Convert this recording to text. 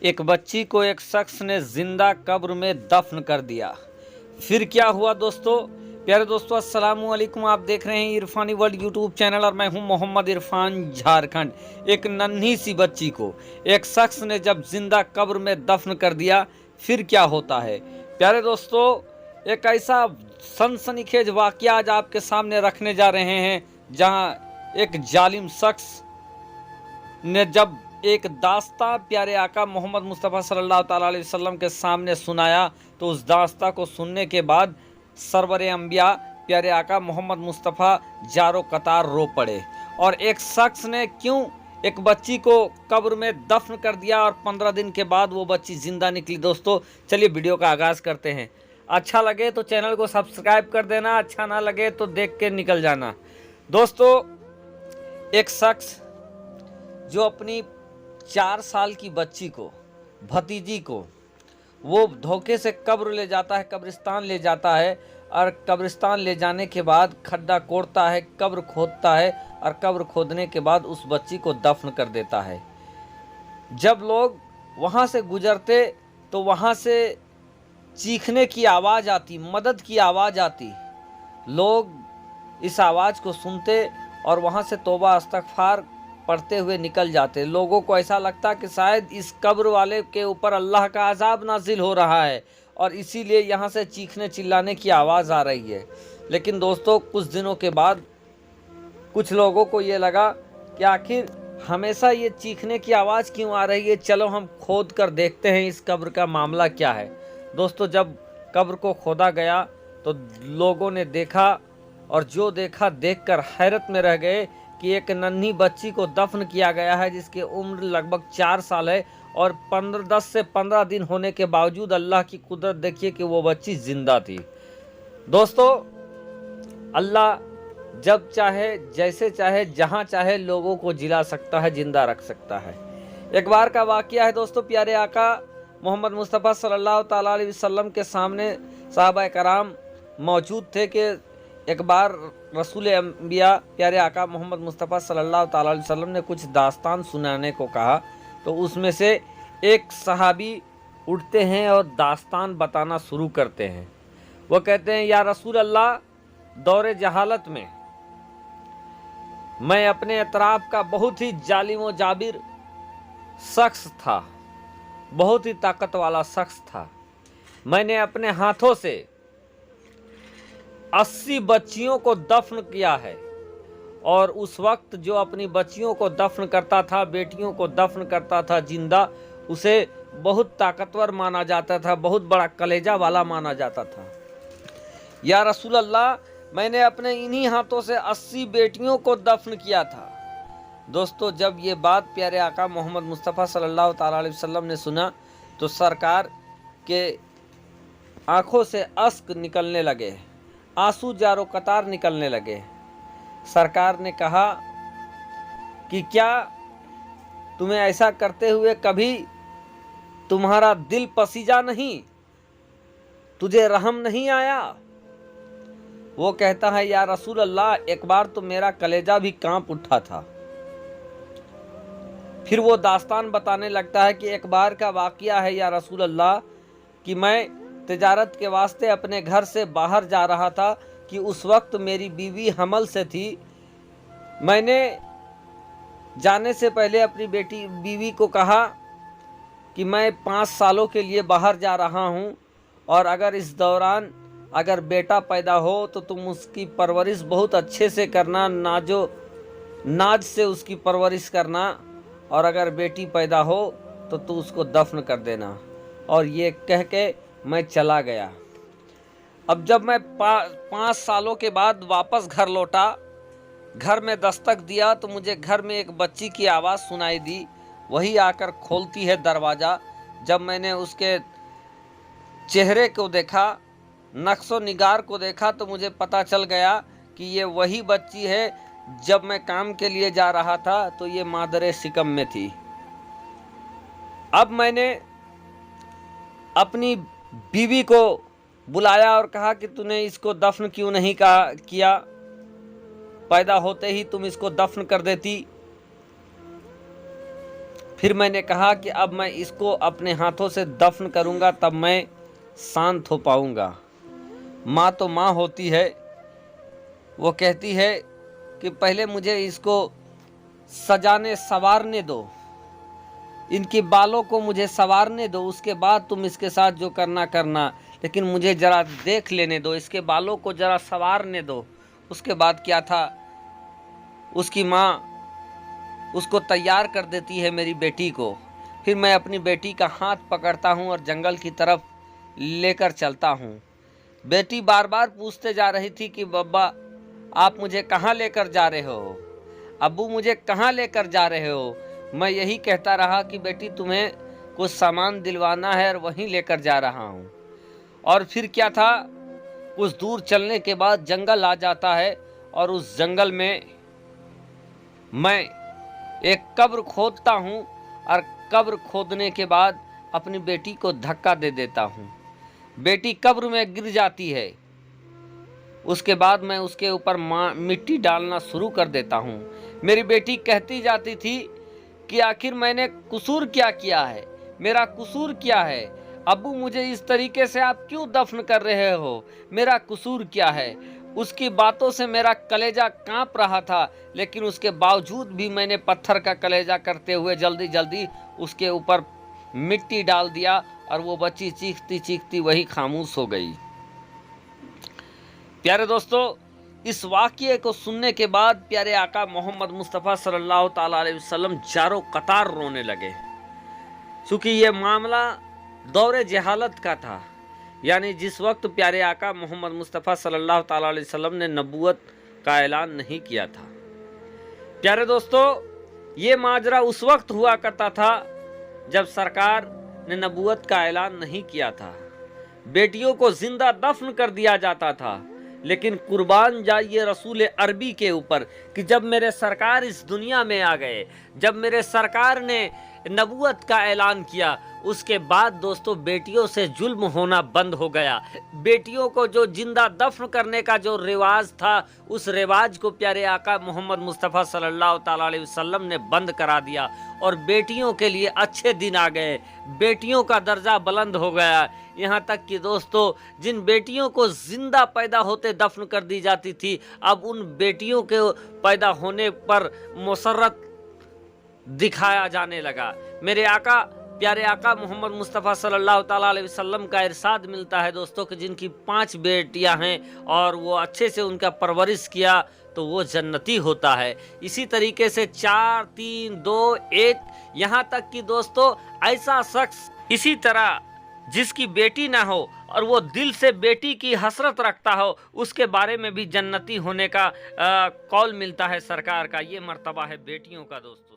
एक बच्ची को एक शख्स ने जिंदा कब्र में दफन कर दिया। फिर क्या हुआ दोस्तों? प्यारे दोस्तों, अस्सलाम वालेकुम। आप देख रहे हैं इरफानी वर्ल्ड यूट्यूब चैनल और मैं हूं मोहम्मद इरफान, झारखंड। एक नन्ही सी बच्ची को एक शख्स ने जब जिंदा कब्र में दफन कर दिया, फिर क्या होता है? प्यारे दोस्तों, एक ऐसा सनसनीखेज वाकया आज आपके सामने रखने जा रहे हैं, जहां एक जालिम शख्स ने जब एक दास्तां प्यारे आका मोहम्मद मुस्तफ़ा सल्लल्लाहु अलैहि वसल्लम के सामने सुनाया, तो उस दास्तां को सुनने के बाद सरवरे अंबिया प्यारे आका मोहम्मद मुस्तफ़ा जारो कतार रो पड़े। और एक शख्स ने क्यों एक बच्ची को कब्र में दफन कर दिया और 15 दिन के बाद वो बच्ची जिंदा निकली। दोस्तों, चलिए वीडियो का आगाज़ करते हैं। अच्छा लगे तो चैनल को सब्सक्राइब कर देना, अच्छा ना लगे तो देख के निकल जाना। दोस्तों, एक शख्स जो अपनी 4 साल की बच्ची को, भतीजी को, वो धोखे से कब्र ले जाता है, कब्रिस्तान ले जाता है, और कब्रिस्तान ले जाने के बाद खड्डा कोड़ता है, कब्र खोदता है, और कब्र खोदने के बाद उस बच्ची को दफन कर देता है। जब लोग वहाँ से गुजरते तो वहाँ से चीखने की आवाज़ आती, मदद की आवाज़ आती। लोग इस आवाज़ को सुनते और वहाँ से तौबा इस्तगफार पढ़ते हुए निकल जाते। लोगों को ऐसा लगता कि शायद इस कब्र वाले के ऊपर अल्लाह का अजाब नाजिल हो रहा है और इसीलिए यहाँ से चीखने चिल्लाने की आवाज़ आ रही है। लेकिन दोस्तों, कुछ दिनों के बाद कुछ लोगों को ये लगा कि आखिर हमेशा ये चीखने की आवाज़ क्यों आ रही है, चलो हम खोद कर देखते हैं इस कब्र का मामला क्या है। दोस्तों, जब कब्र को खोदा गया तो लोगों ने देखा, और जो देखा देखकर हैरत में रह गए कि एक नन्ही बच्ची को दफन किया गया है जिसकी उम्र लगभग 4 साल है, और 10 से 15 दिन होने के बावजूद अल्लाह की कुदरत देखिए कि वो बच्ची जिंदा थी। दोस्तों, अल्लाह जब चाहे, जैसे चाहे, जहां चाहे लोगों को जिला सकता है, जिंदा रख सकता है। एक बार का वाकया है दोस्तों, प्यारे आका मोहम्मद मुस्तफ़ा सल्लल्लाहु अलैहि वसल्लम के सामने सहाबा कराम मौजूद थे कि एक बार रसूल अंबिया प्यारे आका मोहम्मद मुस्तफ़ा सल्लल्लाहु अलैहि वसल्लम ने कुछ दास्तान सुनाने को कहा। तो उसमें से एक सहाबी उठते हैं और दास्तान बताना शुरू करते हैं। वो कहते हैं, या रसूल अल्लाह, दौरे जहालत में मैं अपने अतराफ का बहुत ही जालिम व जाबिर शख्स था, बहुत ही ताकत वाला शख्स था। मैंने अपने हाथों से 80 बच्चियों को दफन किया है, और उस वक्त जो अपनी बच्चियों को दफन करता था, बेटियों को दफन करता था जिंदा, उसे बहुत ताकतवर माना जाता था, बहुत बड़ा कलेजा वाला माना जाता था। या रसूल अल्लाह, मैंने अपने इन्हीं हाथों से 80 बेटियों को दफन किया था। दोस्तों, जब ये बात प्यारे आका मोहम्मद मुस्तफ़ा सल्लल्लाहु अलैहि वसल्लम ने सुना तो सरकार के आंखों से अश्क निकलने लगे, आंसू जारो कतार निकलने लगे। सरकार ने कहा कि क्या तुम्हें ऐसा करते हुए कभी तुम्हारा दिल पसीजा नहीं, तुझे रहम नहीं आया? वो कहता है, या रसूल अल्लाह, एक बार तो मेरा कलेजा भी कांप उठा था। फिर वो दास्तान बताने लगता है कि एक बार का वाकया है या रसूल अल्लाह, कि मैं तिजारत के वास्ते अपने घर से बाहर जा रहा था कि उस वक्त मेरी बीवी हमल से थी। मैंने जाने से पहले अपनी बीवी को कहा कि मैं 5 सालों के लिए बाहर जा रहा हूं, और अगर इस दौरान अगर बेटा पैदा हो तो तुम उसकी परवरिश बहुत अच्छे से करना, नाज से उसकी परवरिश करना, और अगर बेटी पैदा हो तो तू उसको दफन कर देना। और ये कह के मैं चला गया। अब जब मैं 5 सालों के बाद वापस घर लौटा, घर में दस्तक दिया तो मुझे घर में एक बच्ची की आवाज़ सुनाई दी। वही आकर खोलती है दरवाज़ा। जब मैंने उसके चेहरे को देखा, नक्शो निगार को देखा, तो मुझे पता चल गया कि ये वही बच्ची है जब मैं काम के लिए जा रहा था तो ये मादरे शिकम में थी। अब मैंने अपनी बीवी को बुलाया और कहा कि तूने इसको दफन क्यों नहीं किया, पैदा होते ही तुम इसको दफन कर देती। फिर मैंने कहा कि अब मैं इसको अपने हाथों से दफन करूँगा, तब मैं शांत हो पाऊँगा। माँ तो माँ होती है, वो कहती है कि पहले मुझे इसको सजाने संवारने दो, इनके बालों को मुझे संवारने दो, उसके बाद तुम इसके साथ जो करना करना, लेकिन मुझे ज़रा देख लेने दो, इसके बालों को ज़रा संवारने दो। उसके बाद क्या था, उसकी माँ उसको तैयार कर देती है मेरी बेटी को। फिर मैं अपनी बेटी का हाथ पकड़ता हूँ और जंगल की तरफ लेकर चलता हूँ। बेटी बार बार पूछते जा रही थी कि बब्बा आप मुझे कहाँ लेकर जा रहे हो, अब्बू मुझे कहाँ लेकर जा रहे हो। मैं यही कहता रहा कि बेटी तुम्हें कुछ सामान दिलवाना है और वहीं लेकर जा रहा हूँ। और फिर क्या था, कुछ दूर चलने के बाद जंगल आ जाता है और उस जंगल में मैं एक कब्र खोदता हूँ और कब्र खोदने के बाद अपनी बेटी को धक्का दे देता हूँ। बेटी कब्र में गिर जाती है। उसके बाद मैं उसके ऊपर मिट्टी डालना शुरू कर देता हूँ। मेरी बेटी कहती जाती थी कि आखिर मैंने कसूर क्या किया है, मेरा कसूर क्या है, अब्बू मुझे इस तरीके से आप क्यों दफन कर रहे हो, मेरा कसूर क्या है। उसकी बातों से मेरा कलेजा कांप रहा था, लेकिन उसके बावजूद भी मैंने पत्थर का कलेजा करते हुए जल्दी जल्दी उसके ऊपर मिट्टी डाल दिया और वो बच्ची चीखती चीखती वही खामोश हो गई। प्यारे दोस्तों, इस वाक़ये को सुनने के बाद प्यारे आका मोहम्मद मुस्तफ़ा सल्लल्लाहु ताला अलैहि वसल्लम चारों कतार रोने लगे, क्योंकि ये मामला दौरे जहालत का था। यानी जिस वक्त प्यारे आका मोहम्मद मुस्तफ़ा सल्लल्लाहु ताला अलैहि वसल्लम ने नबूवत का ऐलान नहीं किया था। प्यारे दोस्तों, ये माजरा उस वक्त हुआ करता था जब सरकार ने नबूवत का ऐलान नहीं किया था। बेटियों को जिंदा दफन कर दिया जाता था। लेकिन कुर्बान जाइए रसूल अरबी के ऊपर कि जब मेरे सरकार इस दुनिया में आ गए, जब मेरे सरकार ने नबूवत का ऐलान किया, उसके बाद दोस्तों बेटियों से जुल्म होना बंद हो गया। बेटियों को जो जिंदा दफन करने का जो रिवाज था, उस रिवाज को प्यारे आका मोहम्मद मुस्तफ़ा सल्लल्लाहु ताला अलैहि वसल्लम ने बंद करा दिया और बेटियों के लिए अच्छे दिन आ गए, बेटियों का दर्जा बुलंद हो गया। यहाँ तक कि दोस्तों जिन बेटियों को जिंदा पैदा होते दफन कर दी जाती थी, अब उन बेटियों के पैदा होने पर मुसर्रत दिखाया जाने लगा। मेरे आका प्यारे आका मोहम्मद मुस्तफ़ा सल्लल्लाहु ताला अलैहि वसल्लम का इरशाद मिलता है दोस्तों कि जिनकी 5 बेटियां हैं और वो अच्छे से उनका परवरिश किया तो वो जन्नती होता है। इसी तरीके से 4, 3, 2, 1, यहाँ तक कि दोस्तों ऐसा शख्स इसी तरह जिसकी बेटी ना हो और वो दिल से बेटी की हसरत रखता हो, उसके बारे में भी जन्नती होने का कौल मिलता है सरकार का। ये मर्तबा है बेटियों का दोस्तों।